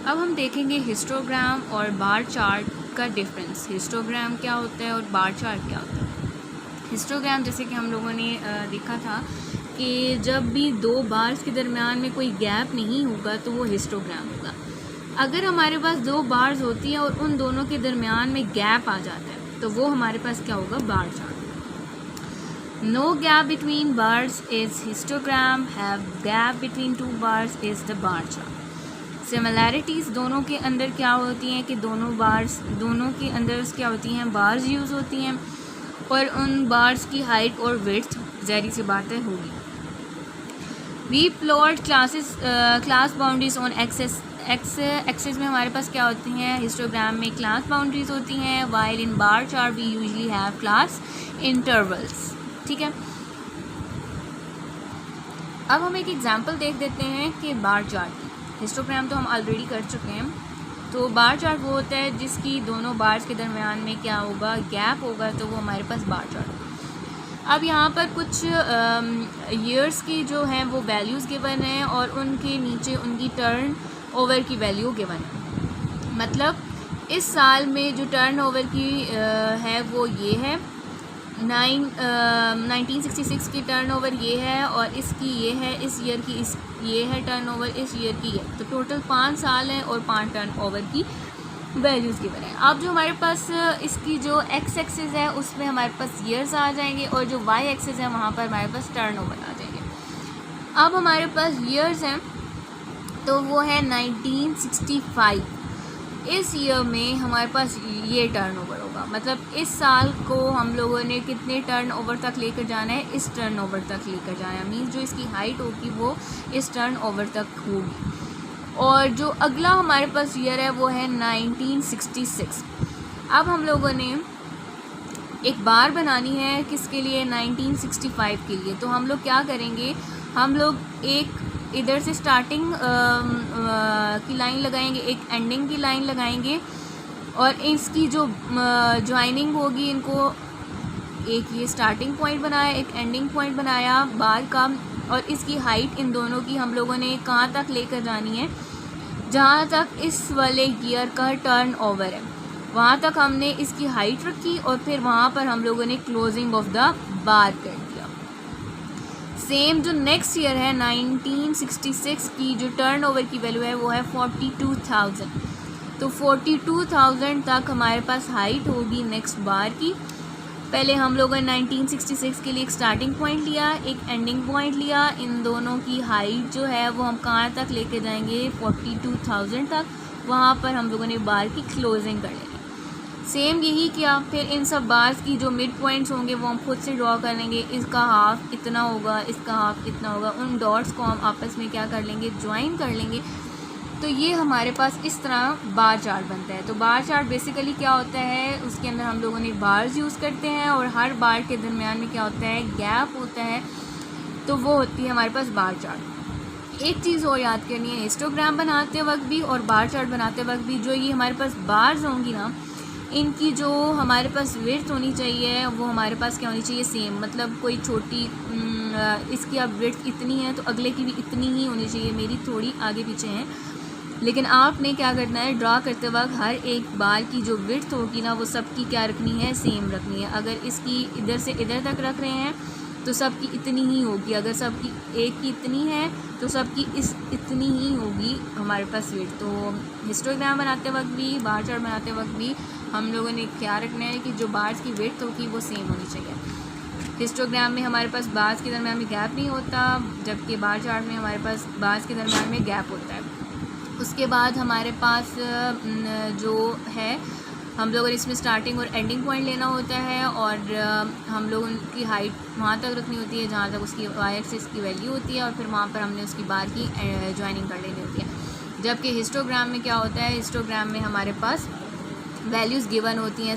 अब हम देखेंगे हिस्टोग्राम और बार चार्ट का डिफरेंस। हिस्टोग्राम क्या होता है और बार चार्ट क्या होता है। हिस्टोग्राम जैसे कि हम लोगों ने देखा था कि जब भी दो बार्स के दरमियान में कोई गैप नहीं होगा तो वो हिस्टोग्राम होगा। अगर हमारे पास दो बार्स होती हैं और उन दोनों के दरमियान में गैप आ जाता है तो वो हमारे पास क्या होगा, bar chart. No gap between bars is histogram, have gap between two bars is the bar chart. Similarities दोनों के अंदर क्या होती हैं कि दोनों के अंदर क्या होती हैं, बार्स यूज़ होती हैं और उन बार्स की हाइट और विड्थ ज़ाहिर सी बात है होगी। We plot class boundaries on axis में हमारे पास क्या होती हैं, हिस्टोग्राम में क्लास बाउंड्रीज होती हैं, while in bar chart we usually have class intervals. ठीक है, अब हम एक एग्जांपल देख देते हैं कि बार चार्ट की। हिस्टोग्राम तो हम ऑलरेडी कर चुके हैं, तो बार चार्ट वो होता है जिसकी दोनों बार्स के दरमियान में क्या होगा, गैप होगा, तो वो हमारे पास बार चार्ट होगा। अब यहाँ पर कुछ ईयर्स की जो हैं वो वैल्यूज़ गिवन हैं और उनके नीचे उनकी टर्न ओवर की वैल्यू गिवन है। मतलब इस साल में जो टर्न ओवर की है वो ये है, 1966 की टर्न ओवर ये है और इसकी ये है, इस ईयर की ये है टर्न ओवर, इस ईयर की है। तो टोटल 5 साल हैं और 5 टर्न ओवर की वैल्यूज़ गिवन है। अब जो हमारे पास इसकी जो एक्स एक्सिस है उसमें हमारे पास ईयर्स आ जाएंगे और जो वाई एक्सिस है वहाँ पर हमारे पास टर्न ओवर आ जाएंगे। अब हमारे पास ईयर्स हैं तो वो है 1965। इस ईयर में हमारे पास ये टर्न ओवर होगा, मतलब इस साल को हम लोगों ने कितने टर्न ओवर तक लेकर जाना है, इस टर्न ओवर तक लेकर जाना है। मीन्स जो इसकी हाइट होगी वो इस टर्न ओवर तक होगी। और जो अगला हमारे पास ईयर है वो है 1966। अब हम लोगों ने एक बार बनानी है किसके लिए, 1965 के लिए। तो हम लोग क्या करेंगे, हम लोग एक इधर से स्टार्टिंग की लाइन लगाएंगे, एक एंडिंग की लाइन लगाएंगे और इसकी जो ज्वाइनिंग होगी, इनको एक ये स्टार्टिंग पॉइंट बनाया, एक एंडिंग पॉइंट बनाया बार का, और इसकी हाइट इन दोनों की हम लोगों ने कहाँ तक लेकर जानी है, जहाँ तक इस वाले ईयर का टर्न ओवर है वहाँ तक हमने इसकी हाइट रखी और फिर वहाँ पर हम लोगों ने क्लोजिंग ऑफ द बार कर दिया। सेम जो नेक्स्ट ईयर है 1966 की जो टर्न ओवर की वैल्यू है वो है 42,000। तो 42,000 तक हमारे पास हाइट होगी नेक्स्ट बार की। पहले हम लोगों ने 1966 के लिए एक स्टार्टिंग पॉइंट लिया, एक एंडिंग पॉइंट लिया, इन दोनों की हाइट जो है वो हम कहाँ तक लेके जाएंगे, 42,000 तक। वहाँ पर हम लोगों ने बार की क्लोजिंग कर लेंगे। सेम यही किया, फिर इन सब बार्स की जो मिड पॉइंट्स होंगे वो हम खुद से ड्रॉ कर लेंगे। इसका हाफ इतना होगा, इसका हाफ इतना होगा, उन डॉट्स को हम आपस में क्या कर लेंगे, ज्वाइन कर लेंगे। तो ये हमारे पास इस तरह बार चार्ट बनता है। तो बार चार्ट बेसिकली क्या होता है, उसके अंदर हम लोगों ने बार्स यूज़ करते हैं और हर बार के दरमियान में क्या होता है, गैप होता है, तो वो होती है हमारे पास बार चार्ट। एक चीज़ और याद करनी है, हिस्टोग्राम बनाते वक्त भी और बार चार्ट बनाते वक्त भी जो ये हमारे पास बार्स होंगी ना, इनकी जो हमारे पास विड्थ होनी चाहिए वो हमारे पास क्या होनी चाहिए, सेम। मतलब कोई छोटी इसकी अब विड्थ इतनी है तो अगले की भी इतनी ही होनी चाहिए। मेरी थोड़ी आगे पीछे है, लेकिन आपने क्या करना है, ड्रा करते वक्त हर एक बार की जो विड्थ होगी ना वो सबकी क्या रखनी है, सेम रखनी है। अगर इसकी इधर से इधर तक रख रहे हैं तो सबकी इतनी ही होगी, अगर सबकी एक की इतनी है तो सबकी इतनी ही होगी हमारे पास विड्थ। तो हिस्टोग्राम बनाते वक्त भी, बार चार्ट बनाते वक्त भी हम लोगों ने क्या रखना है कि जो बार्स की विड्थ होगी वो सेम होनी चाहिए। हिस्टोग्राम में हमारे पास बार्स के दरमियान में गैप नहीं होता, जबकि बार चार्ट में हमारे पास बार्स के दरमियान में गैप होता है। उसके बाद हमारे पास जो है, हम लोगों ने इसमें स्टार्टिंग और एंडिंग पॉइंट लेना होता है और हम लोगों की हाइट वहाँ तक रखनी होती है जहाँ तक उसकी वाई एक्सिस की वैल्यू होती है और फिर वहाँ पर हमने उसकी बार की ज्वाइनिंग कर लेनी होती है। जबकि हिस्टोग्राम में क्या होता है, हिस्टोग्राम में हमारे पास वैल्यूज़ गिवन होती हैं।